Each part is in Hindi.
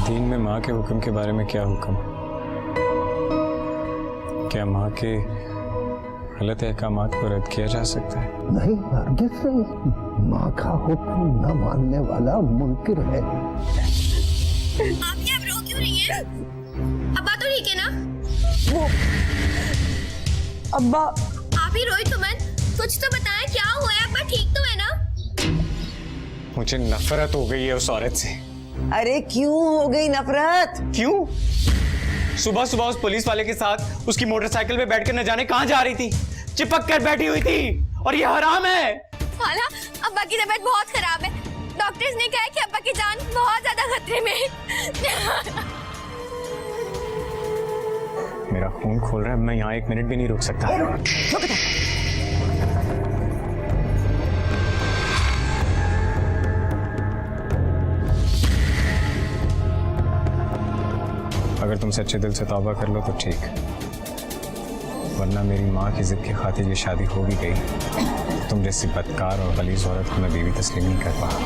दीन में माँ के हुक्म के बारे में क्या हुक्म? क्या माँ के गलत अहकामात को रद्द किया जा सकता है? नहीं, हरगिज़ नहीं। माँ का हुक्म न मानने वाला मुनकिर है। आप क्या रो क्यों रही हैं? अब्बा तो ठीक है ना? वो अब्बा, आप ही रोई तुमन, कुछ तो बताएं, क्या हुआ है? अब्बा ठीक तो है ना? मुझे नफरत हो गई है उस औरत से। अरे क्यों हो गई नफरत? क्यों? सुबह सुबह उस पुलिस वाले के साथ उसकी मोटरसाइकिल पे बैठकर न जाने कहां जा रही थी, चिपक कर बैठी हुई थी, और ये हराम है। खाला, अब्बा की तबीयत बहुत खराब है। डॉक्टर्स ने कहा है कि अब्बा की जान बहुत ज्यादा खतरे में है। मेरा खून खोल रहा है, मैं यहाँ 1 मिनट भी नहीं रुक सकता। अगर तुम सच्चे दिल से तौबा कर लो तो ठीक, वरना मेरी माँ की जिद की खातिर ये शादी हो भी गई, तुम जैसी बदकार और गलीज औरत को मैं बीवी तस्लीम नहीं कर पाऊँ।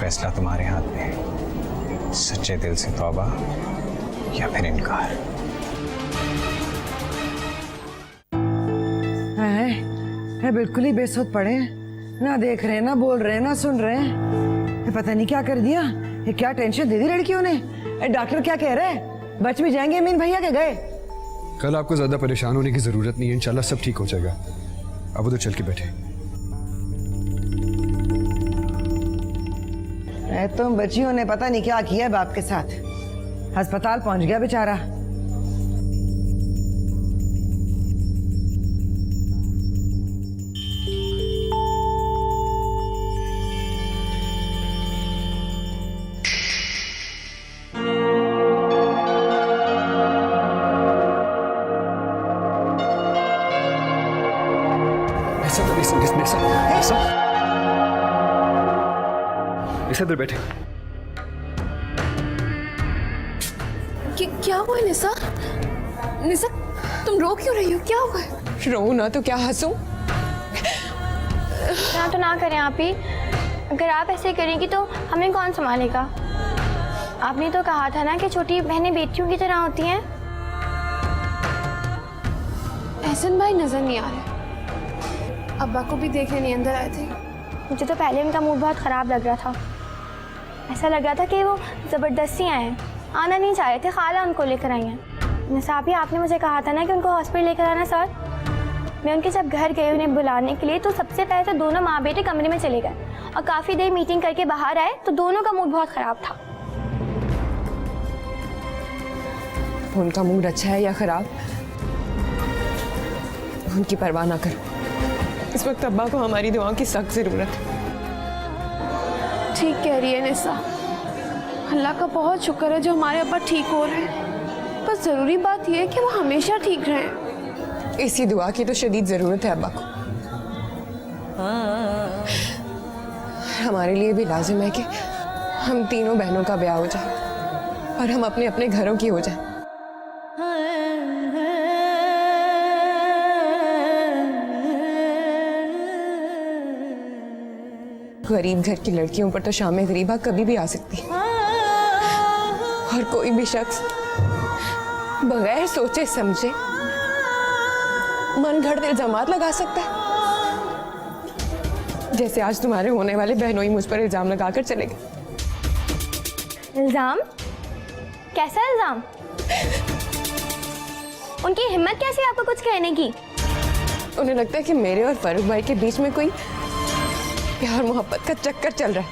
फैसला तुम्हारे हाथ में है, सच्चे दिल से तौबा या फिर इनकार। है बिल्कुल ही बेसुध पड़े हैं, ना देख रहे हैं, ना बोल रहे हैं, ना सुन रहे हैं। ये पता नहीं क्या कर दिया, ये क्या टेंशन दे दी लड़कियों ने। डॉक्टर क्या कह रहे हैं? बच भी जाएंगे मीन भैया के गए? कल आपको ज्यादा परेशान होने की जरूरत नहीं है, इंशाल्लाह सब ठीक हो जाएगा। अब उधर चल के बैठे। तुम बच्चियों ने पता नहीं क्या किया बाप के साथ, अस्पताल पहुंच गया बेचारा। इधर बैठे। क्या हुआ है निसा? निसा, तुम रो क्यों रही हो? क्या हुआ है? रो ना तो क्या हंसूं? ना तो ना करें आप ही, अगर आप ऐसे करेंगी तो हमें कौन संभालेगा? आपने तो कहा था ना कि छोटी बहनें बेटियों की तरह होती हैं। एहसन भाई नजर नहीं आ रहे, अब्बा को भी देखने नहीं अंदर आए थे। मुझे तो पहले उनका मूड बहुत ख़राब लग रहा था, ऐसा लग रहा था कि वो ज़बरदस्ती आए हैं, आना नहीं चाह रहे थे। खाला उनको लेकर आई हैं। निसाबी, आपने मुझे कहा था ना कि उनको हॉस्पिटल लेकर आना सर। मैं उनके जब घर गई उन्हें बुलाने के लिए, तो सबसे पहले तो दोनों माँ बेटे कमरे में चले गए और काफ़ी देर मीटिंग करके बाहर आए तो दोनों का मूड बहुत ख़राब था। उनका मूड अच्छा है या ख़राब, उनकी परवाह ना करो। इस वक्त अब्बा को हमारी दुआओं की सख्त ज़रूरत है। ठीक कह रही है निसा, अल्लाह का बहुत शुक्र है जो हमारे अब्बा ठीक हो रहे हैं। बस ज़रूरी बात यह है कि वो हमेशा ठीक रहें। इसी दुआ की तो शदीद ज़रूरत है अब्बा को। हमारे लिए भी लाजिम है कि हम तीनों बहनों का ब्याह हो जाए और हम अपने अपने घरों की हो जाए। गरीब घर की लड़कियों पर तो शाम गरीबा कभी भी आ सकती है, और कोई भी शख्स बगैर सोचे समझे मन घड़त इल्जामात लगा सकता है, जैसे आज तुम्हारे होने वाले बहनों ही मुझ पर इल्जाम लगाकर चले गए। इल्ज़ाम? कैसा इल्ज़ाम? उनकी हिम्मत कैसी आपको कुछ कहने की? उन्हें लगता है कि मेरे और फारूक भाई के बीच में कोई प्यार मोहब्बत का चक्कर चल रहा है।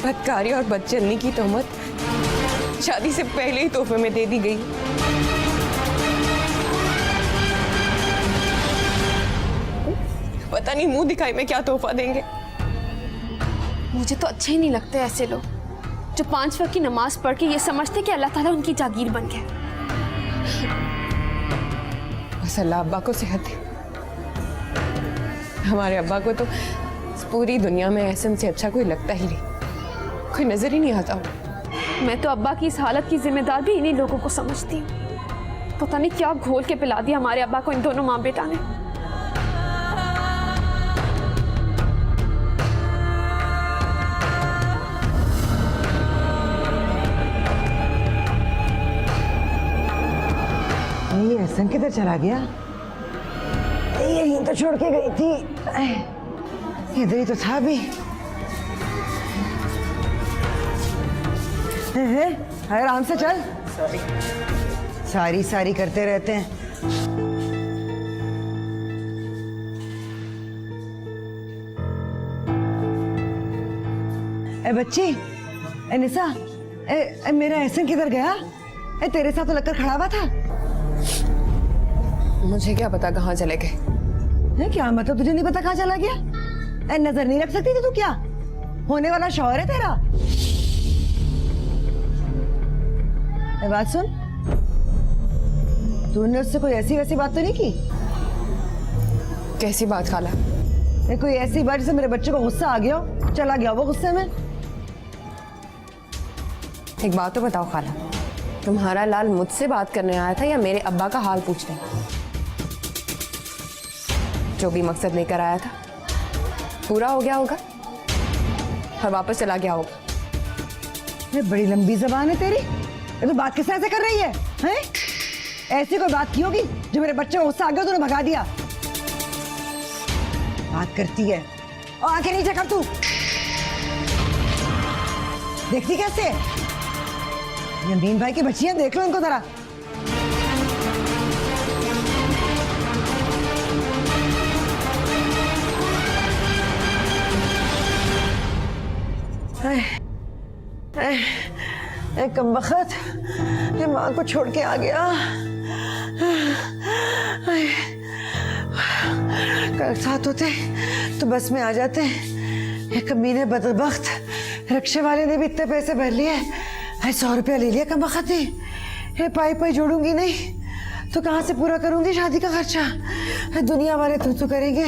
बदकारी और बदचलनी की तोहमत शादी से पहले ही तोहफे में दे दी गई। पता नहीं मुंह दिखाई में क्या तोहफा देंगे। मुझे तो अच्छे ही नहीं लगते ऐसे लोग जो 5 वक्त की नमाज पढ़ के ये समझते कि अल्लाह ताला उनकी जागीर बन गए। बस अल्लाह अब्बा को सेहत दे। हमारे अब्बा को तो पूरी दुनिया में एहसन से अच्छा कोई लगता ही नहीं, कोई नजर ही नहीं आता। मैं तो अब्बा की इस हालत की जिम्मेदार भी इन्हीं लोगों को समझती हूँ। पता नहीं क्या घोल के पिला दिया हमारे अब्बा को इन दोनों माँ बेटा ने। एहसन किधर चला गया? यही तो छोड़ के गई थी, इधर ही तो था भी। आराम से चल। सारी सारी करते रहते हैं। ए बच्ची, ए निशा, मेरा एहसन किधर गया? तेरे साथ तो लगकर खड़ा हुआ था। मुझे क्या पता कहाँ चले गए। क्या मतलब तुझे नहीं पता कहाँ चला गया? नजर नहीं रख सकती थी तू? क्या होने वाला शौहर है तेरा? बात सुन, तूने उससे कोई ऐसी वैसी बात तो नहीं की? कैसी बात खाला? कोई ऐसी बात जिससे मेरे बच्चे को गुस्सा आ गया हो, चला गया वो गुस्से में? एक बात तो बताओ खाला, तुम्हारा लाल मुझसे बात करने आया था या मेरे अब्बा का हाल पूछने? जो भी मकसद लेकर आया था पूरा हो गया होगा और वापस चला गया होगा। ये बड़ी लंबी जबान है तेरी। ये तो बात किस तरह से कर रही है, हैं? ऐसी कोई बात की होगी जो मेरे बच्चे को गुस्सा आ गया तूने भगा दिया? बात करती है और आंखें नीचे कर। तू देखती कैसे? ये अमीन भाई की बच्ची है, देख लो इनको जरा। कमबख्त, ये माँ को छोड़ के आ गया। कल साथ होते तो बस में आ जाते। ये कमीने बदबख्त रिक्शे वाले ने भी इतने पैसे भर लिए। 100 रुपया ले लिया कमबख्त ने। ये पाई पाई जोड़ूंगी नहीं तो कहाँ से पूरा करूंगी शादी का खर्चा? दुनिया वाले तो करेंगे।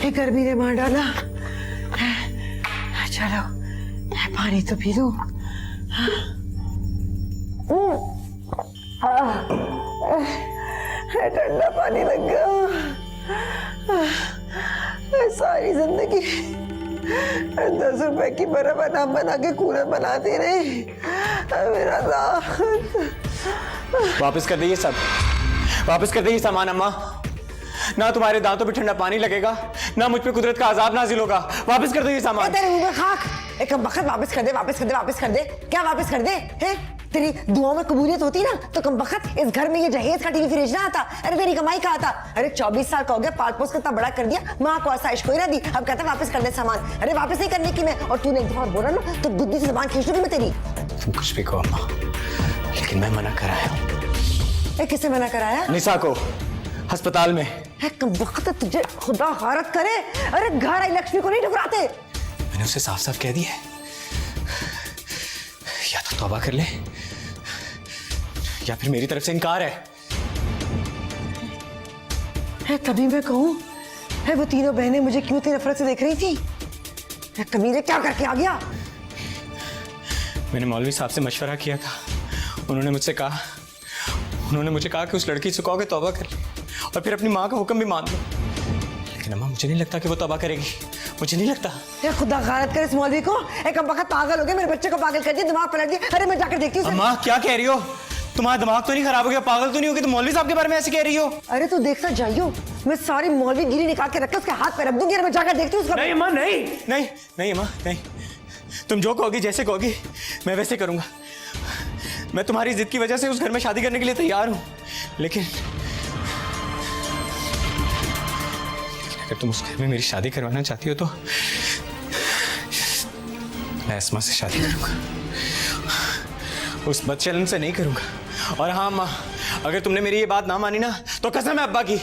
ये गर्मी ने मार डाला। चलो पानी तो पी लूं। ठंडा पानी लग गया। सारी जिंदगी 10 रुपए की बर्फ बना के कूलर बनाती रही। मेरा वापस कर दीजिए सब, वापस कर दीजिए सामान अम्मा। ना तुम्हारे दांतों पे ठंडा पानी लगेगा, ना मुझ पे कुदरत का अजाब नाजिल होगा। वापस कर दो ये सामान। तेरे मुंह में खाक। एक कमबख्त वापस कर दे, वापस कर दे, वापस कर दे। क्या वापस कर दे? हैं? तेरी दुआओं में कबूलियत होती ना तो कमबख्त इस घर में ये जहेज का टीवी फ्रिज ना आता। अरे तेरी कमाई का आता। अरे 24 साल का हो गया, पाल पोस के इतना बड़ा कर दिया, माँ को आसाइश कोई ना दी। अब कहता वापस कर दे सामान। अरे वापस नहीं करने की मैं। और तूने एक दफा बोला ना तो बुद्धि से जबान खींच लूंगी मैं तेरी। तुम कुछ भी कहो अम्मा, लेकिन मैं मना कराया हूँ। किससे मना कराया? निशा को, अस्पताल में। कमबख्त तुझे खुदा खारत करे। अरे घर आई लक्ष्मी को नहीं ठुकराते। मैंने उसे साफ साफ कह दिया है, या तो तौबा कर ले या फिर मेरी तरफ से इनकार है। तभी मैं कहूँ वो तीनों बहनें मुझे क्यों इतनी नफरत से देख रही थी? कमीने क्या करके आ गया? मैंने मौलवी साहब से मशवरा किया था। उन्होंने मुझे कहा कि उस लड़की से कहो कि तौबा कर ले और फिर अपनी माँ का हुक्म भी मान लो। लेकिन अम्मा मुझे नहीं लगता कि वो तौबा करेगी, मुझे नहीं लगता। खुदा गारत कर इस मौलवी को। एक कमबख्त पागल हो गया, मेरे बच्चे को पागल कर दिया, दिमाग पलट दिया। अरे मैं जाकर देखती हूँ। अम्मा क्या कह रही हो? तुम्हारा दिमाग तो नहीं खराब हो गया? पागल तो नहीं हो गई? तुम मौलवी साहब के बारे में ऐसे कह रही हो? अरे तू देखता जाइयो, मैं सारी मौलवी गिरी निकाल के रखकर उसके हाथ पे रख दूंगी। अरे मैं जाकर देखती हूँ उसका। नहीं अम्मा, नहीं नहीं नहीं अम्मा, नहीं। तुम जो कहोगी, जैसे कहोगी मैं वैसे करूंगा। मैं तुम्हारी जिद की वजह से उस घर में शादी करने के लिए तैयार हूं, लेकिन अगर तुम उस घर में मेरी शादी करवाना चाहती हो तो मैं अस्मा से शादी करूंगा, उस बदचलन से नहीं करूंगा। और हाँ अम्मा, अगर तुमने मेरी ये बात ना मानी ना तो कसम है अब्बा की,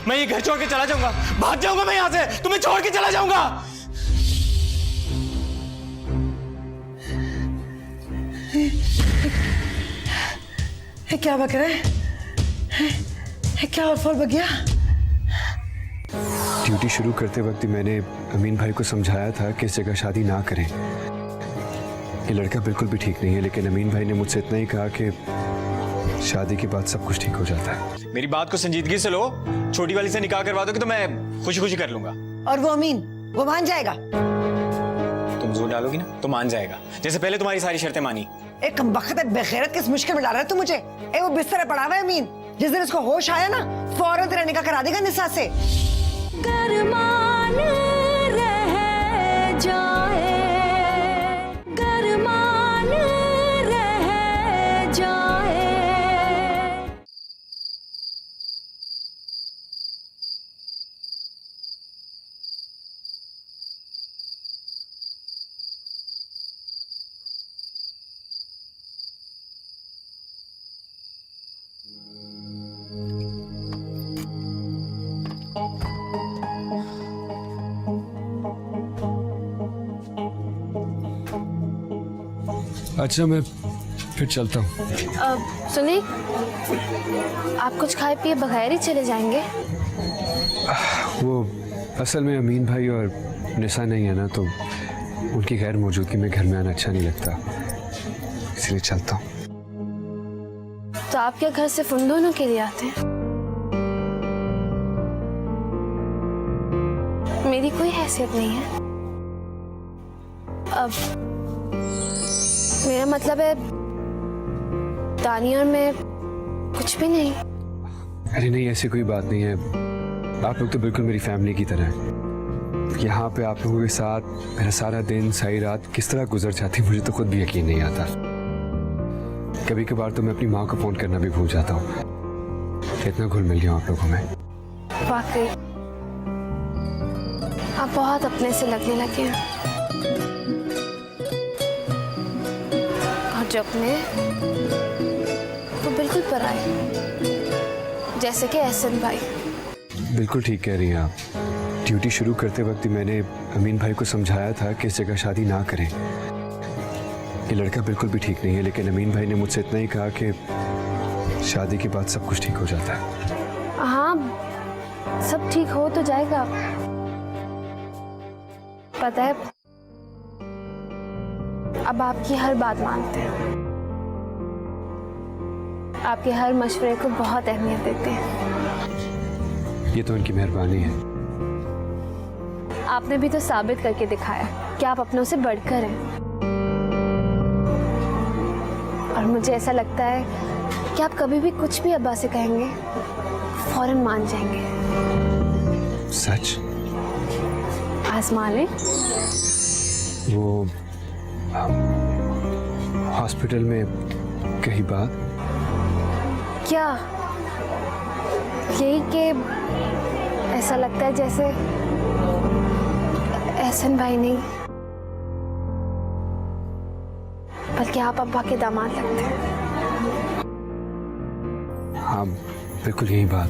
मैं ये घर छोड़ के चला जाऊंगा, भाग जाऊंगा मैं यहाँ से, तुम्हें छोड़ के चला जाऊंगा। क्या बक रहा है? क्या फल बक गया? ड्यूटी शुरू करते वक्त ही मैंने अमीन भाई को समझाया था कि इस जगह शादी ना करें। ये लड़का बिल्कुल भी ठीक नहीं है, लेकिन अमीन भाई ने मुझसे इतना ही कहा कि शादी के बाद सब कुछ ठीक हो जाता है। मेरी बात को संजीदगी से लो, छोटी वाली से निकाह करवा दोगे तो मैं खुशी खुशी कर लूंगा। और वो अमीन वो मान जाएगा? तुम जोर डालोगी ना तो मान जाएगा, जैसे पहले तुम्हारी सारी शर्तें मानी। एक कमबख्त बेगैरत किस मुश्किल में डाल रहा है तू मुझे? वो बिस्तर पे पड़ा हुआ है अमीन, जिस दिन उसको होश आया ना फौरन तेरा निकाह करा देगा निसा से। अच्छा मैं फिर चलता हूँ। सुनिए, आप कुछ खाए पिए बगैर ही चले जाएंगे? वो असल में अमीन भाई और निसा नहीं है ना, तो उनकी गैर मौजूदगी में घर में आना अच्छा नहीं लगता, इसलिए चलता हूँ। तो आप क्या घर सिर्फ उन दोनों के लिए आते हैं? मेरी कोई हैसियत नहीं है। अब मेरा मतलब है दानिया और मैं कुछ भी नहीं। अरे नहीं, ऐसी कोई बात नहीं है, आप लोग तो बिल्कुल मेरी फैमिली की तरह हैं। यहाँ पे आप लोगों के साथ मेरा सारा दिन सारी रात किस तरह गुजर जाती मुझे तो खुद भी यकीन नहीं आता। कभी कभार तो मैं अपनी माँ को फोन करना भी भूल जाता हूँ, इतना घुल मिल गया आप लोगों में। वाकई आप बहुत अपने से लगने लगे हैं, और जो अपने वो बिल्कुल पराए, जैसे कि एहसन भाई। बिल्कुल ठीक कह रही हैं आप। ड्यूटी शुरू करते वक्त ही मैंने अमीन भाई को समझाया था कि इस जगह शादी ना करें। ये लड़का बिल्कुल भी ठीक नहीं है, लेकिन अमीन भाई ने मुझसे इतना ही कहा कि शादी के बाद सब कुछ ठीक हो जाता है। हाँ, सब ठीक हो तो जाएगा। पता है, अब आपकी हर बात मानते हैं, आपके हर मशवरे को बहुत अहमियत देते हैं। ये तो उनकी मेहरबानी है। आपने भी तो साबित करके दिखाया कि आप अपनों से बढ़कर हैं, और मुझे ऐसा लगता है कि आप कभी भी कुछ भी अब्बा से कहेंगे फौरन मान जाएंगे। सच? आजमा लें। वो हॉस्पिटल में कही बात? क्या यही कि ऐसा लगता है जैसे एहसन भाई नहीं बल्कि आप अब्बा के दामाद लगते हैं। हाँ बिल्कुल यही बात।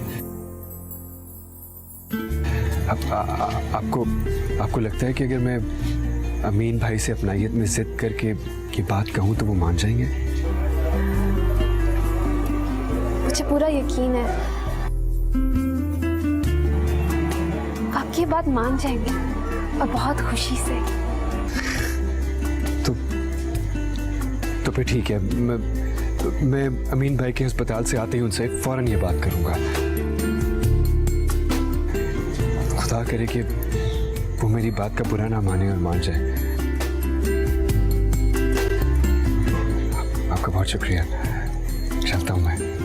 आपको लगता है कि अगर मैं अमीन भाई से अपनाइयत में जिद करके ये बात कहूं तो वो मान जाएंगे? मुझे पूरा यकीन है आपकी बात मान जाएंगे, और बहुत खुशी से। तो फिर ठीक है, मैं अमीन भाई के अस्पताल से आते ही उनसे फौरन ये बात करूंगा। खुदा करे कि वो मेरी बात का बुरा ना माने और मान जाए। आपका बहुत शुक्रिया, चलता हूं मैं।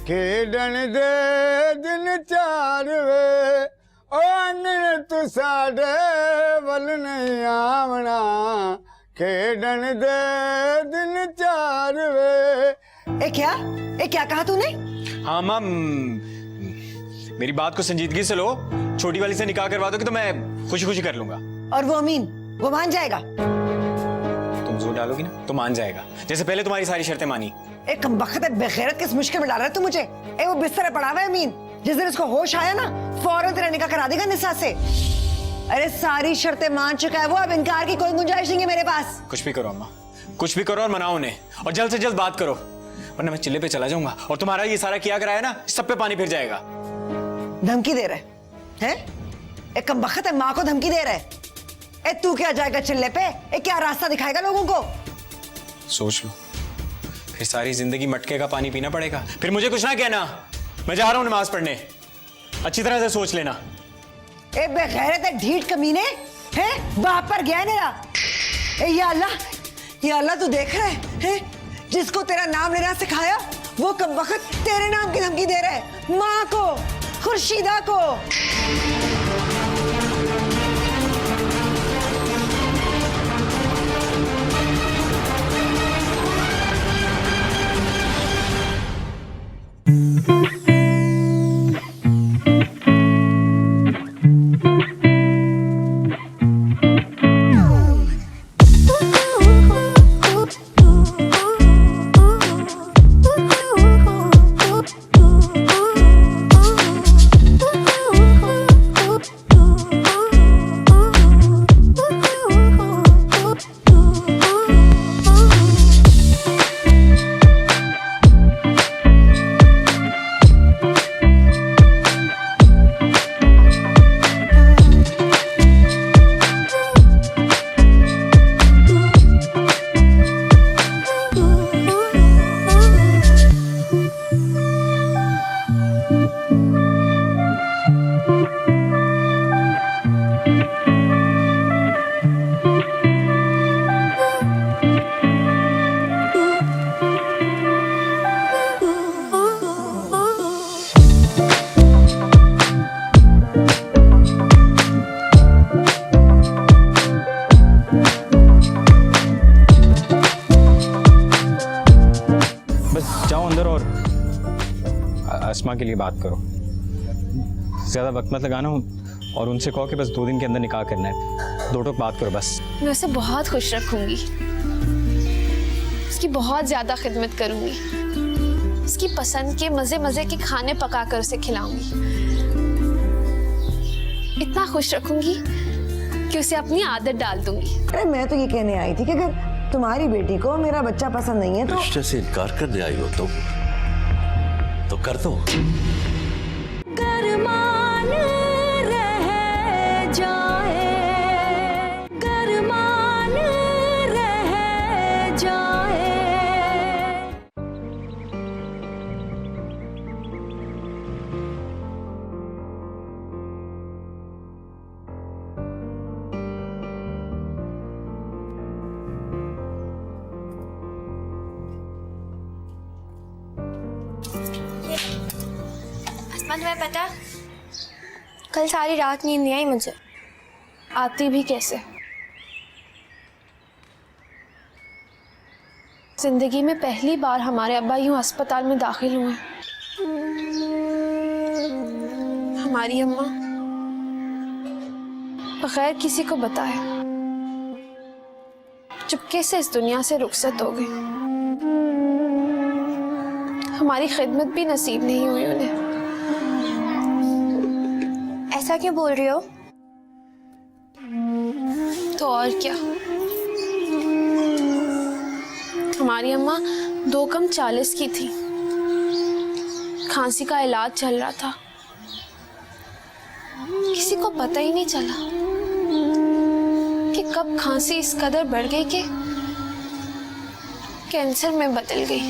खेडन दे दिन चार वे ओ अन्न तू साडे वल नहीं आवना। खेडन दे दिन चार वे। ए क्या कहा तूने? हाँ माम, मेरी बात को संजीदगी से लो। छोटी वाली से निकाह करवा दोगे तो मैं खुशी खुशी कर लूंगा। और वो अमीन, वो मान जाएगा? तुम जोर डालोगी ना तो मान जाएगा, जैसे पहले तुम्हारी सारी शर्तें मानी। एक कमबख्त बेगैरत किस मुश्किल में डाल रहा है तू मुझे? वो बिस्तर पे पड़ा हुआ है अमीन, जिस दिन उसको होश आया ना फौरन तेरा निकाह करा देगा निसा से। अरे सारी शर्तें मान चुका है वो, अब इनकार की कोई गुंजाइश नहीं है मेरे पास। कुछ भी करो अम्मा, कुछ भी करो और मनाओ उन्हें, और जल्द से जल्द बात करो, वरना मैं चिल्ले पे चला जाऊंगा और तुम्हारा ये सारा किया कराया ना सब पे पानी फिर जाएगा। धमकी दे रहे हैं? एक कम बखत है, माँ को धमकी दे रहे। ए तू क्या जाएगा चिल्ले पे? ए क्या रास्ता दिखाएगा लोगों को? सोच लो, फिर सारी जिंदगी मटके का पानी पीना पड़ेगा। फिर मुझे कुछ ना कहना, मैं जा रहा हूँ नमाज पढ़ने। अच्छी तरह से सोच लेना। ए बेगैरत ढीठ कमीने, हैं? बाप पर गया मेरा। ए या अल्लाह तू देख रहा है? जिसको तेरा नाम लेना सिखाया वो कम वक्त तेरे नाम की धमकी दे रहे हैं, माँ को, खुर्शीदा को। अस्मा के लिए बात करो, ज्यादा वक्त मत लगाना और उनसे कहो कि बस 2 दिन के अंदर निकाह करना है। 2 टोक बात करो बस। मैं उसे बहुत खुश रखूंगी, उसकी बहुत ज्यादा खिदमत करूंगी, उसकी पसंद के मजे मजे के खाने पकाकर उसे खिलाऊंगी। इतना खुश रखूंगी कि उसे अपनी आदत डाल दूंगी। अरे मैं तो ये कहने आई थी कि अगर तुम्हारी बेटी को मेरा बच्चा पसंद नहीं है तो रिश्ते से इनकार करने आई हो तो कर दो। गरमान रह जाए, गरमान रह जाए। तुम्हें पता, कल सारी रात नींद नहीं आई मुझे। आती भी कैसे? जिंदगी में पहली बार हमारे अब्बा यूं अस्पताल में दाखिल हुए। हमारी अम्मा बगैर किसी को बताए चुपके से इस दुनिया से रुखसत हो गई। हमारी खिदमत भी नसीब नहीं हुई उन्हें। ऐसा क्यों बोल रही हो? तो और क्या, हमारी अम्मा 2 कम 40 की थी। खांसी का इलाज चल रहा था, किसी को पता ही नहीं चला कि कब खांसी इस कदर बढ़ गई कि कैंसर में बदल गई।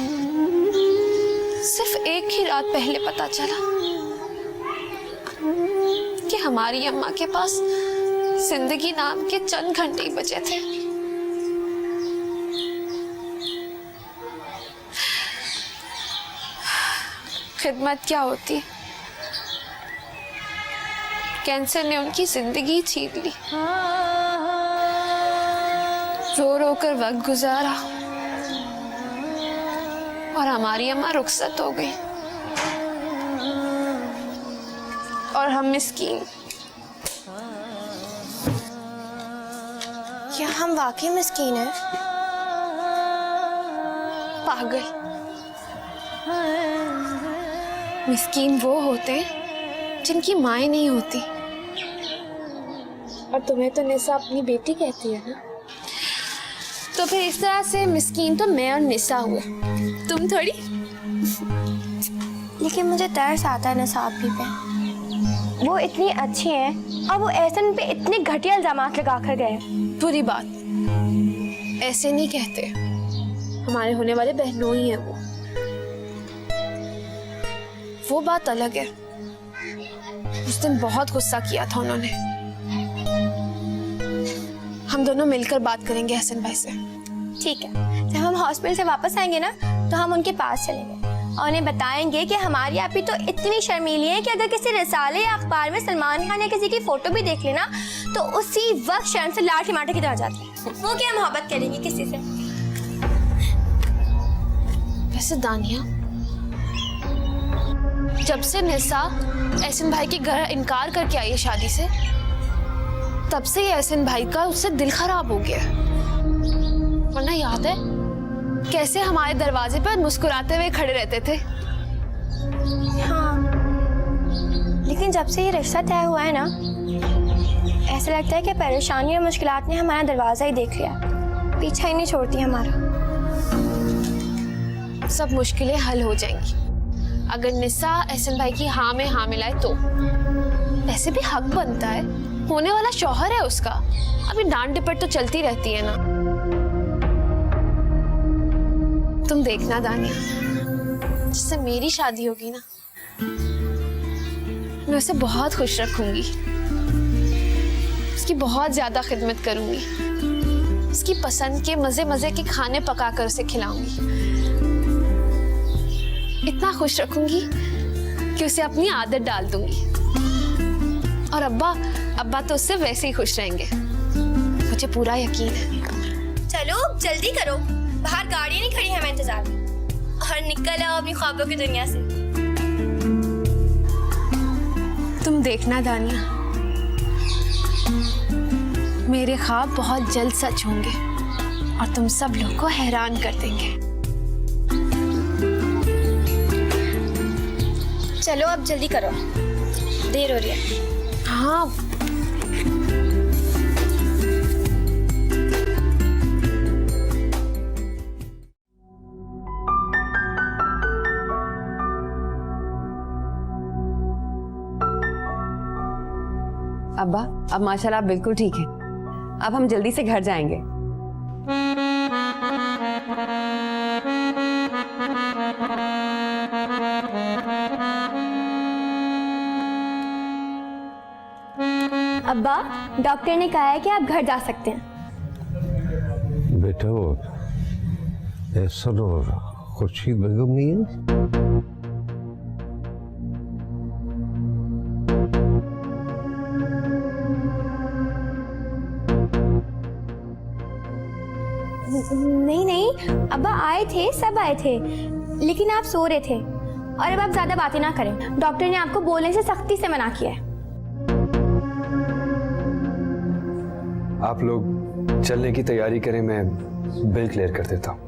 सिर्फ एक ही रात पहले पता चला कि हमारी अम्मा के पास जिंदगी नाम के चंद घंटे ही बचे थे। खिदमत क्या होती, कैंसर ने उनकी जिंदगी छीन ली। रो रो कर वक्त गुजारा और हमारी अम्मा रुखसत हो गई और हम मिस्कीन। क्या हम वाकई मिस्कीन हैं? पागल, मिस्कीन वो होते जिनकी माएँ नहीं होती। और तुम्हें तो निसा अपनी बेटी कहती है ना, तो फिर इस तरह से मिस्कीन तो मैं और निसा हुए, तुम थोड़ी। लेकिन मुझे तरस आता है निसाब भी पे। वो इतनी अच्छी हैं और वो एहसन पे इतने घटिया इल्जामात लगा कर गए। बुरी बात, ऐसे नहीं कहते, हमारे होने वाले बहनों ही है वो बात अलग है। उस दिन बहुत गुस्सा किया था उन्होंने। हम दोनों मिलकर बात करेंगे एहसन भाई से। ठीक है, जब हम हॉस्पिटल से वापस आएंगे ना तो हम उनके पास चलेंगे और उन्हें बताएंगे कि हमारी आपी तो इतनी शर्मीली है कि अगर किसी रिसाले या अखबार में सलमान खान या किसी की फोटो भी देख लेना तो उसी वक्त शर्म से लाठी माटे की तरह जाती है। वो क्या मोहब्बत करेंगी किसी से। वैसे दानिया, जब से निसा एहसन भाई के घर इनकार करके आई है शादी से, तब से ही एहसन भाई का उससे दिल खराब हो गया। वरना याद है कैसे हमारे दरवाजे पर मुस्कुराते हुए खड़े रहते थे। हाँ, लेकिन जब से ये रिश्ता तय हुआ है ना, ऐसा लगता है कि परेशानी और मुश्किलात ने हमारा दरवाजा ही देख लिया, पीछा ही नहीं छोड़ती हमारा। सब मुश्किलें हल हो जाएंगी अगर निसा एहसन भाई की हाँ में हाँ मिलाए तो। वैसे भी हक बनता है, होने वाला शौहर है उसका। अभी डांट डिपट तो चलती रहती है ना। तुम देखना दानिया, जिससे मेरी शादी होगी ना, मैं उसे बहुत खुश रखूंगी, उसकी बहुत ज्यादा खिदमत करूंगी, उसकी पसंद के मजे मजे के खाने पकाकर उसे खिलाऊंगी। इतना खुश रखूंगी कि उसे अपनी आदत डाल दूंगी। और अब्बा तो उससे वैसे ही खुश रहेंगे, मुझे पूरा यकीन है। चलो जल्दी करो, बाहर गाड़ी नहीं खड़ी है, मैं इंतजार में। और निकल आओ अपनी ख्वाबों की दुनिया से। तुम देखना दानिया, मेरे ख्वाब बहुत जल्द सच होंगे और तुम सब लोग को हैरान कर देंगे। चलो अब जल्दी करो, देर हो रही है। हाँ, अब्बा, अब माशाल्लाह आप बिल्कुल ठीक हैं। अब हम जल्दी से घर जाएंगे। अब्बा, डॉक्टर ने कहा है कि आप घर जा सकते हैं। बेटा वो एहसन और खुर्शीद बेगम नहीं है? नहीं अब्बा, आए थे, सब आए थे, लेकिन आप सो रहे थे। और अब आप ज्यादा बातें ना करें, डॉक्टर ने आपको बोलने से सख्ती से मना किया है। आप लोग चलने की तैयारी करें, मैं बिल क्लियर कर देता हूँ।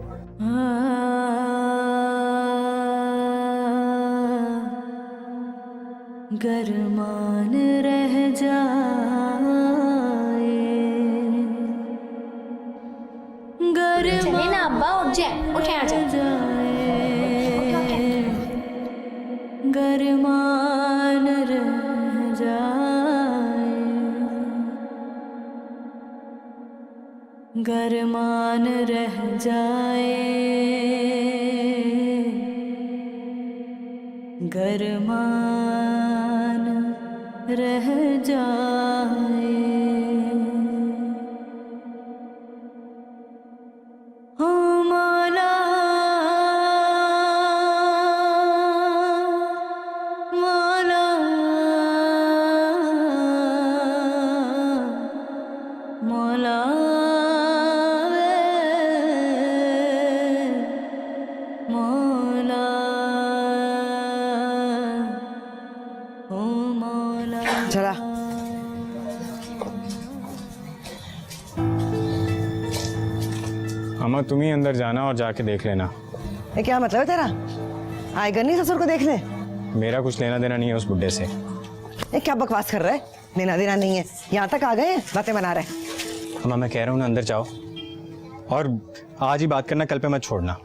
गरमान रह जाए, चले ना अब्बा, उठ जाए, उठे आ जाए। गरमान रह जाए, गरमान रह जाए, गरमान रह जाए। ओ मौला, मौला, मौला, मौला, ओ मौला। चला, अम्मा तुम ही अंदर जाना और जाके देख लेना। ये क्या मतलब है तेरा? आएगा नहीं ससुर को देखने? मेरा कुछ लेना देना नहीं है उस बुड्ढे से। ये क्या बकवास कर रहा है? लेना देना नहीं है, यहाँ तक आ गए हैं, बातें बना रहे। अम्मा मैं कह रहा हूँ ना, अंदर जाओ और आज ही बात करना, कल पे मत छोड़ना।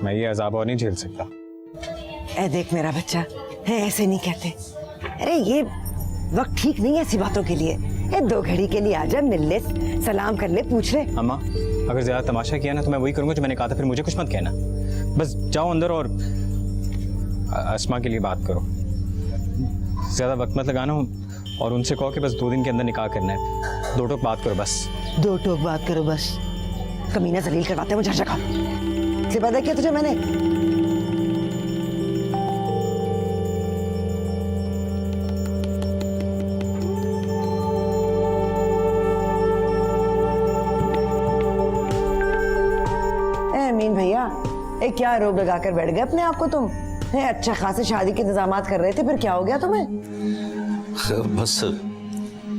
मैं ये अजाब और नहीं झेल सकता। ए देख मेरा बच्चा है, ऐसे नहीं कहते। अरे ये वक्त ठीक नहीं है ऐसी बातों के लिए। ये 2 घड़ी के लिए आजा, मिल ले, सलाम कर ले, पूछ ले। अम्मा अगर ज्यादा तमाशा किया ना तो मैं वही करूंगा जो मैंने कहा था, फिर मुझे कुछ मत कहना। बस जाओ अंदर और अस्मा के लिए बात करो। ज्यादा वक्त मत लगाना और उनसे कहो कि बस 2 दिन के अंदर निकाह करना है। 2 टोक बात करो बस। 2 टोक बात करो बस। कमीना जलील करवाते हैं मुझे हर जगह। से पता किया तुझे मैंने? अमीन भैया, ए क्या रोब लगा कर बैठ गए अपने आप को तुम? अच्छा खासे शादी के इंतजाम कर रहे थे, फिर क्या हो गया तुम्हें? बस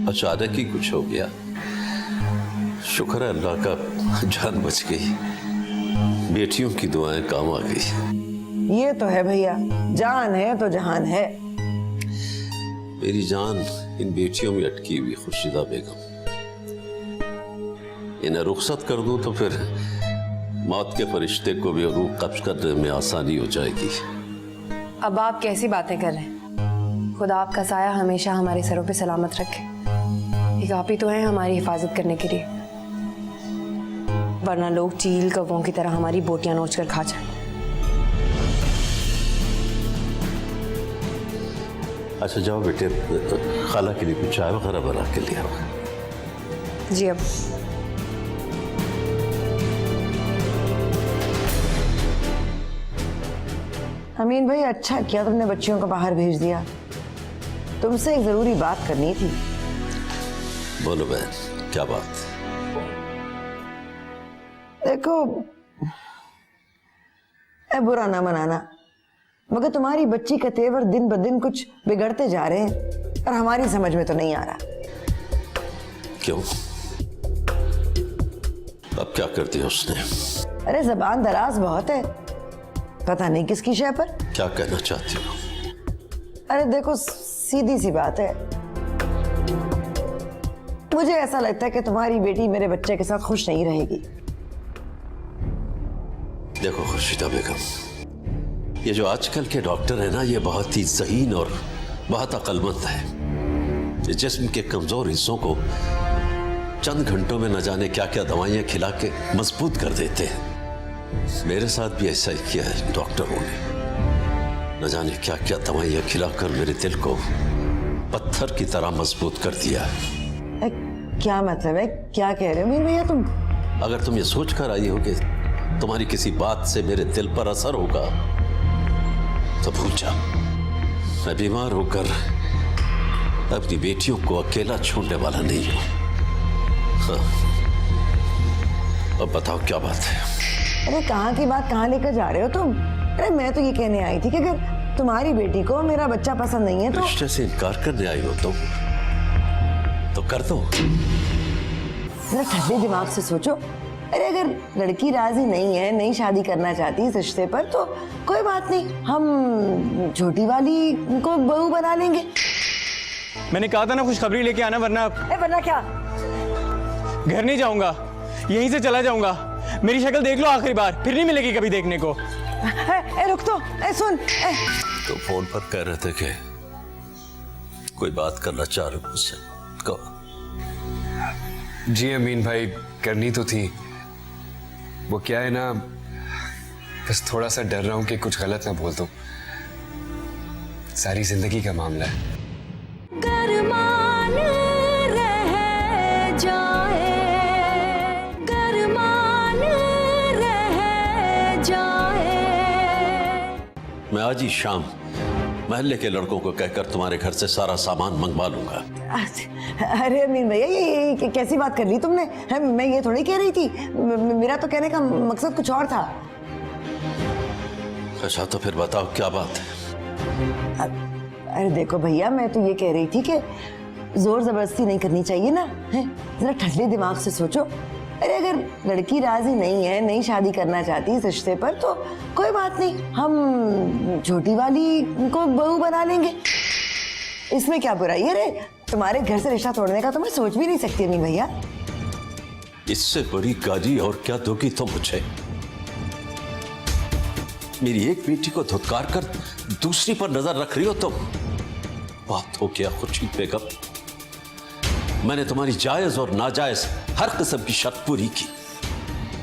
अचानक ही कुछ हो गया। शुक्र है अल्लाह का, जान बच गई। बेटियों की दुआएं काम आ गई। ये तो है भैया, जान है तो जहान है। मेरी जान इन बेटियों में अटकी हुई खुर्शीदा बेगम। इन्हें रुखसत कर दूं तो फिर मौत के फरिश्ते को भी रूह कब्ज करने में आसानी हो जाएगी। अब आप कैसी बातें कर रहे हैं? खुदा आपका साया हमेशा हमारे सरों पे सलामत रखे। एक आप ही तो हैं हमारी हिफाजत करने के लिए, वरना लोग चील कौवों की तरह हमारी बोटियां नोच कर खा जाए। अच्छा जाओ बेटे, खाला के लिए कुछ चाय वगैरह बना के लिया। जी अब अमीन भाई, अच्छा किया तुमने बच्चियों को बाहर भेज दिया। तुमसे एक जरूरी बात करनी थी। बोलो बहन, क्या बात? देखो, बुरा ना मनाना, मगर तुम्हारी बच्ची का तेवर दिन ब दिन कुछ बिगड़ते जा रहे हैं और हमारी समझ में तो नहीं आ रहा। क्यों? अब क्या कर दिया उसने? अरे जबान दराज बहुत है, पता नहीं किसकी शय पर। क्या कहना चाहती हो? अरे देखो, सीधी सी बात है, मुझे ऐसा लगता है कि तुम्हारी बेटी मेरे बच्चे के साथ खुश नहीं रहेगी। देखो खुर्शीदा बेगम, ये जो आजकल के डॉक्टर है ना, ये बहुत ही ज़हीन और बहुत अक्लमंद है। ये जिस्म के कमजोर हिस्सों को चंद घंटों में न जाने क्या क्या दवाइयां खिला के मजबूत कर देते हैं। मेरे साथ भी ऐसा ही किया है डॉक्टरों ने। न जाने क्या क्या दवाइयां खिलाकर मेरे दिल को पत्थर की तरह मजबूत कर दिया है। क्या मतलब है? क्या कह रहे हो मीर भैया तुम? अगर तुम ये सोच कर आई हो कि तुम्हारी किसी बात से मेरे दिल पर असर होगा तो भूल जा। मैं बीमार होकर अपनी बेटियों को अकेला छोड़ने वाला नहीं हूं। हाँ। अब बताओ क्या बात है? अरे कहाँ की बात कहाँ लेकर जा रहे हो तुम? अरे मैं तो ये कहने आई थी कि अगर तुम्हारी बेटी को मेरा बच्चा पसंद नहीं है तो रिश्ते से इनकार करने आई हो तुम, तो कर दो। जरा ठंडे दिमाग से सोचो। अरे अगर लड़की राजी नहीं है, नहीं शादी करना चाहती इस रिश्ते पर, तो कोई बात नहीं, हम छोटी वाली को बहू बना लेंगे। मैंने कहा था ना खुशखबरी लेके आना, वरना वरना क्या? घर नहीं जाऊंगा, यहीं से चला जाऊंगा। मेरी शक्ल देख लो आखिरी बार, फिर नहीं मिलेगी कभी देखने को। रुक तो, सुन। तो फोन पर कह रहे थे कि कोई बात करना चाह रहे हो मुझसे, कहो। जी अमीन भाई, करनी तो थी। वो क्या है ना, बस थोड़ा सा डर रहा हूं कि कुछ गलत ना बोल दूं। सारी जिंदगी का मामला है। गरमान रह जाए, गरमान रह जाए। मैं आज ही शाम महल्ले के लड़कों को कहकर तुम्हारे घर से सारा सामान मंगवा लूंगा। अरे अमीन भैया, ये कैसी बात कर ली तुमने? मैं ये थोड़ी कह रही थी, मेरा तो कहने का मकसद कुछ और था। अच्छा तो फिर बताओ क्या बात है? अरे देखो भैया, मैं तो ये कह रही थी कि जोर जबरदस्ती नहीं करनी चाहिए ना, है? जरा ठंडे दिमाग से सोचो। अरे अगर लड़की राजी नहीं है, नहीं शादी करना चाहती इस रिश्ते पर, तो कोई बात नहीं, हम छोटी वाली को बहू बना लेंगे। इसमें क्या बुराई है? रे तुम्हारे घर से रिश्ता तोड़ने का तो मैं सोच भी नहीं सकती अमीन भैया। इससे बड़ी गाली और क्या दोगी तुम मुझे? मेरी एक बेटी को धुतकार कर दूसरी पर नजर रख रही हो तुम। बहुत हो गया खुर्शीद बेगम। मैंने तुम्हारी जायज और नाजायज हर किस्म की शर्त पूरी की,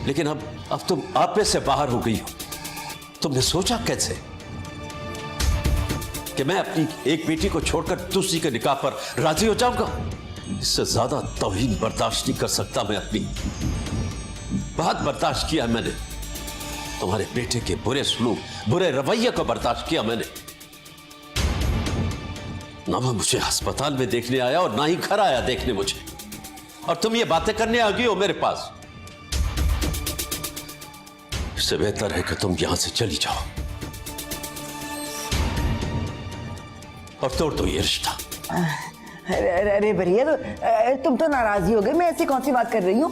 लेकिन अब तुम आपे से बाहर हो गई हो। तुमने सोचा कैसे कि मैं अपनी एक बेटी को छोड़कर दूसरी के निकाह पर राजी हो जाऊंगा? इससे ज्यादा तौहीन बर्दाश्त नहीं कर सकता मैं अपनी। बहुत बर्दाश्त किया मैंने, तुम्हारे बेटे के बुरे सलूक, बुरे रवैये को बर्दाश्त किया मैंने। ना वो मुझे अस्पताल में देखने आया और ना ही घर आया देखने मुझे, और तुम ये बातें करने आ गई हो मेरे पास। इससे बेहतर है कि तुम यहां से चली जाओ और तोड़ दो ये रिश्ता। अरे भैया, तो तुम तो नाराज ही हो गए। मैं ऐसी कौन सी बात कर रही हूँ?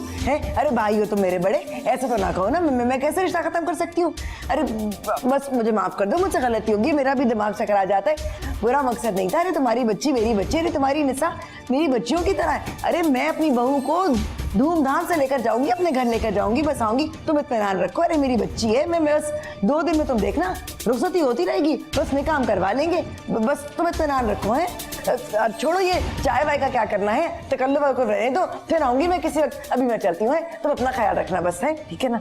अरे भाई हो तुम मेरे बड़े, ऐसा तो ना कहो ना। मैं कैसे रिश्ता खत्म कर सकती हूँ? अरे बस मुझे माफ कर दो, मुझसे गलती होगी, मेरा भी दिमाग चकरा जाता है। बुरा मकसद नहीं था। अरे तुम्हारी बच्ची मेरी बच्ची, अरे तुम्हारी निशा मेरी बच्चियों की तरह है। अरे मैं अपनी बहू को धूमधाम से लेकर जाऊंगी, अपने घर लेकर जाऊंगी, बस आऊंगी। तुम इत्मीनान रखो। अरे मेरी बच्ची है, मैं बस 2 दिन में तुम देखना रुखसती होती रहेगी, बस निकाह करवा लेंगे। बस तुम इत्मीनान रखो। है छोड़ो ये चाय वाय का क्या करना है, तकल्लुफ़ को रहने दो, फिर आऊंगी मैं किसी वक्त। अभी मैं चलती हूँ, तुम अपना ख्याल रखना बस, है ठीक है ना?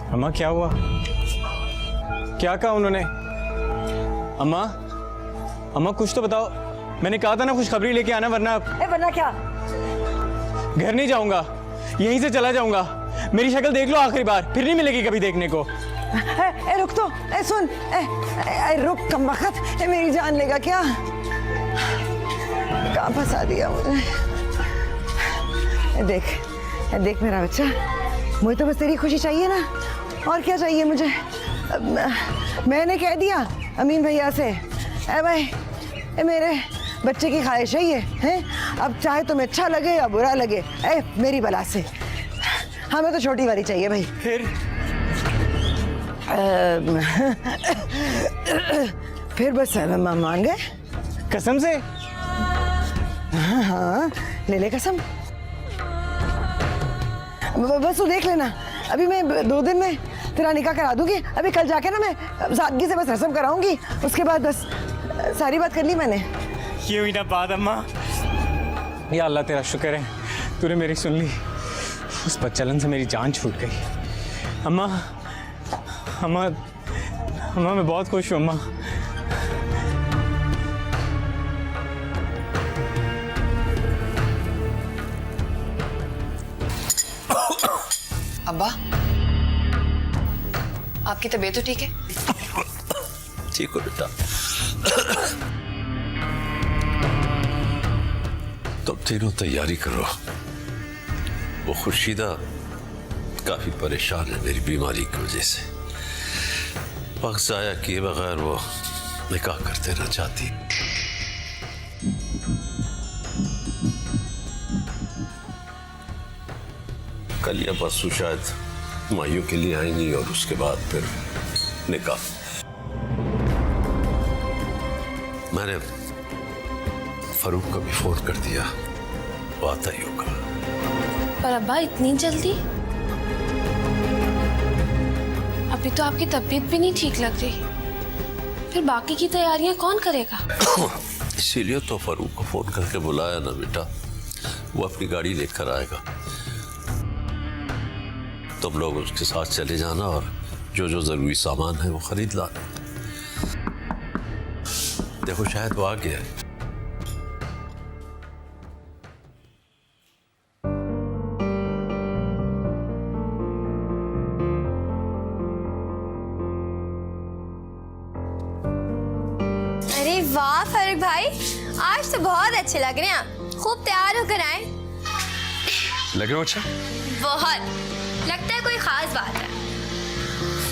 अम्मा क्या हुआ? क्या कहा उन्होंने? अम्मा, अम्मा कुछ तो बताओ। मैंने कहा था ना खुशखबरी लेके आना, वरना वरना क्या? घर नहीं जाऊंगा, यहीं से चला जाऊंगा। मेरी शक्ल देख लो आखिरी बार, फिर नहीं मिलेगी कभी देखने को। रुक तो, सुन, रुक कम वक्त, मेरी जान लेगा क्या? कहाँ फंसा दिया मुझे? देख मेरा बच्चा, मुझे तो बस तेरी खुशी चाहिए ना, और क्या चाहिए मुझे? मैंने कह दिया अमीन भैया से, भाई मेरे बच्चे की ख्वाहिश है ये, हैं? अब चाहे तुम्हें अच्छा लगे या बुरा लगे, मेरी बला से हमें तो छोटी वाली चाहिए भाई। फिर बस मान गए कसम से? हाँ ले ले कसम। बस तू देख लेना, अभी मैं 2 दिन में तेरा निकाह करा दूंगी। अभी कल जाके ना मैं सादगी से बस रस्म कराऊंगी, उसके बाद बस सारी बात कर ली मैंने। ये हुई ना बात अम्मा। या अल्लाह तेरा शुक्र है, तूने मेरी सुन ली। उस बच्चलन से मेरी जान छूट गई। अम्मा, अम्मा, अम्मा मैं बहुत खुश हूँ अम्मा। अब्बा, आपकी तबीयत तो ठीक है? ठीक हो बेटा। तुम तीनों तैयारी करो। वो खुर्शीदा काफी परेशान है मेरी बीमारी की वजह से। वक्त जाया किए बगैर वो निकाह कर देना चाहती। कल या परसों शायद माइयों के लिए आएंगी और उसके बाद फिर निकाह। मैंने फरूक को भी फोन कर दिया, वो आता ही होगा। पर अब्बा इतनी जल्दी? अभी तो आपकी तबीयत भी नहीं ठीक लग रही, फिर बाकी की तैयारियां कौन करेगा? इसीलिए तो फरूक को फोन करके बुलाया ना बेटा, वो अपनी गाड़ी लेकर आएगा। तुम लोग उसके साथ चले जाना और जो जो जरूरी सामान है वो खरीद लाना। देखो शायद वो आ गया है। अरे वाह फरूक भाई, आज तो बहुत अच्छे लग रहे हैं। खूब तैयार होकर आए। लग रहा हूँ अच्छा? बहुत लगता है कोई खास बात है।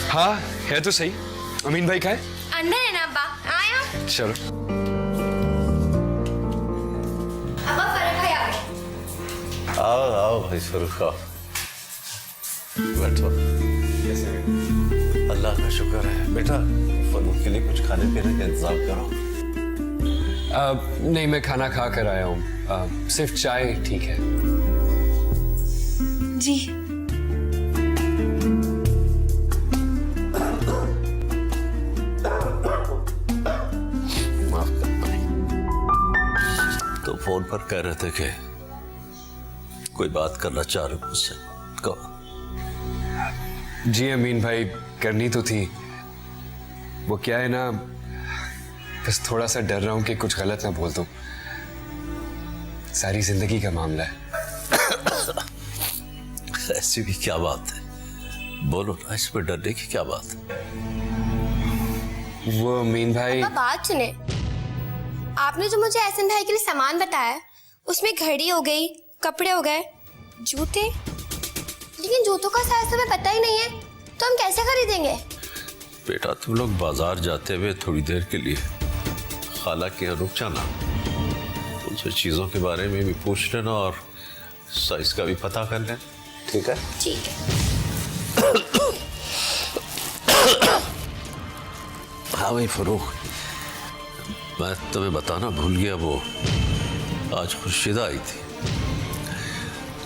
हाँ है तो सही। अमीन भाई का है? अंदर है ना अब्बा, आए चलो अब्बा फरक भाई आ गए। आओ आओ भाई फरूख आओ, बैठो। अल्लाह का शुक्र है बेटा, फरूख के लिए कुछ खाने पीने का इंतजाम करो। नहीं, मैं खाना खा कर आया हूँ, सिर्फ चाय ठीक है। जी माफ करना। तो फोन पर कह रहे थे कि कोई बात करना चाह रहे हो मुझसे, कहो। जी अमीन भाई, करनी तो थी। वो क्या है ना, बस थोड़ा सा डर रहा हूं कि कुछ गलत ना बोल दूं। सारी जिंदगी का मामला है। ऐसी भी क्या बात है, बोलो ना, इसमें डरने की क्या बात है। वो अमीन भाई, अब्बा बात सुने, आपने जो मुझे एहसन भाई के लिए सामान बताया उसमें घड़ी हो गई, कपड़े हो गए, जूते, लेकिन जूतों का साइज हमें पता ही नहीं है, तो हम कैसे खरीदेंगे? बेटा तुम लोग बाजार जाते हुए थोड़ी देर के लिए खाला के यहाँ रुक जाना, उनसे चीजों के बारे में भी पूछ लेना और साइज का भी पता कर लेना, ठीक है? ठीक है। हाँ भाई फरूख, मैं तुम्हें बताना भूल गया, वो आज खुर्शीदा आई थी,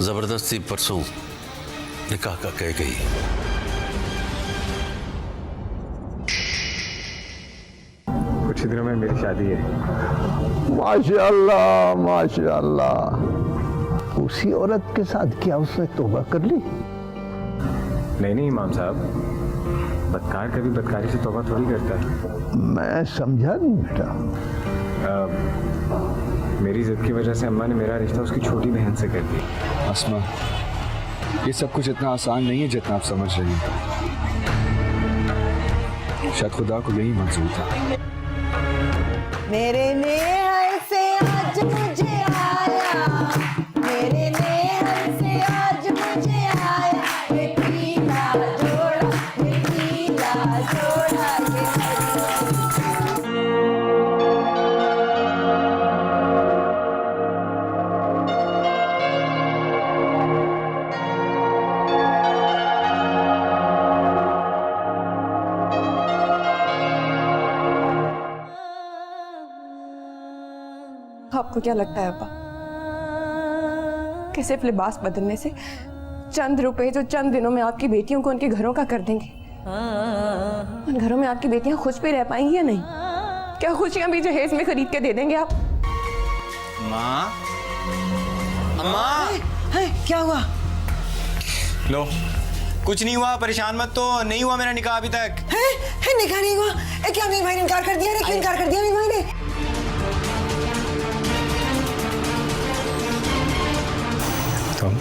जबरदस्ती परसों निकाह का कह गई। कुछ ही दिनों में मेरी शादी है। माशाअल्लाह माशाअल्लाह। उसी औरत के साथ क्या उसने तौबा कर ली? नहीं इमाम साहब, बदकार कभी बदकारी से तौबा थोड़ी करता है। मैं समझा नहीं बेटा। मेरी जिद की वजह से अम्मा ने मेरा रिश्ता उसकी छोटी बहन से कर दिया। आसमा, ये सब कुछ इतना आसान नहीं है जितना आप समझ रही हैं। शायद खुदा को यही मंजूर था। मेरे नेहर से आज मुझे आया, मेरे नेहर से आज मुझे आया, ये पीला जोड़ा, ये पीला जोड़ा के आपको क्या लगता है अब्बा कि सिर्फ लिबास बदलने से चंद रुपए जो चंद दिनों में आपकी बेटियों को उनके घरों का कर देंगे, उन घरों में आपकी बेटियां खुश भी रह पाएंगी या नहीं? क्या खुशियां भी जहेज में खरीद के दे देंगे आप? माँ, अम्मा, क्या हुआ? लो, कुछ नहीं हुआ, परेशान मत, तो नहीं हुआ मेरा निकाह अभी तक। है निकाह नहीं हुआ? क्या अमीन भाई ने इनकार कर दिया? क्यों इनकार कर दिया अमीन भाई ने? तुम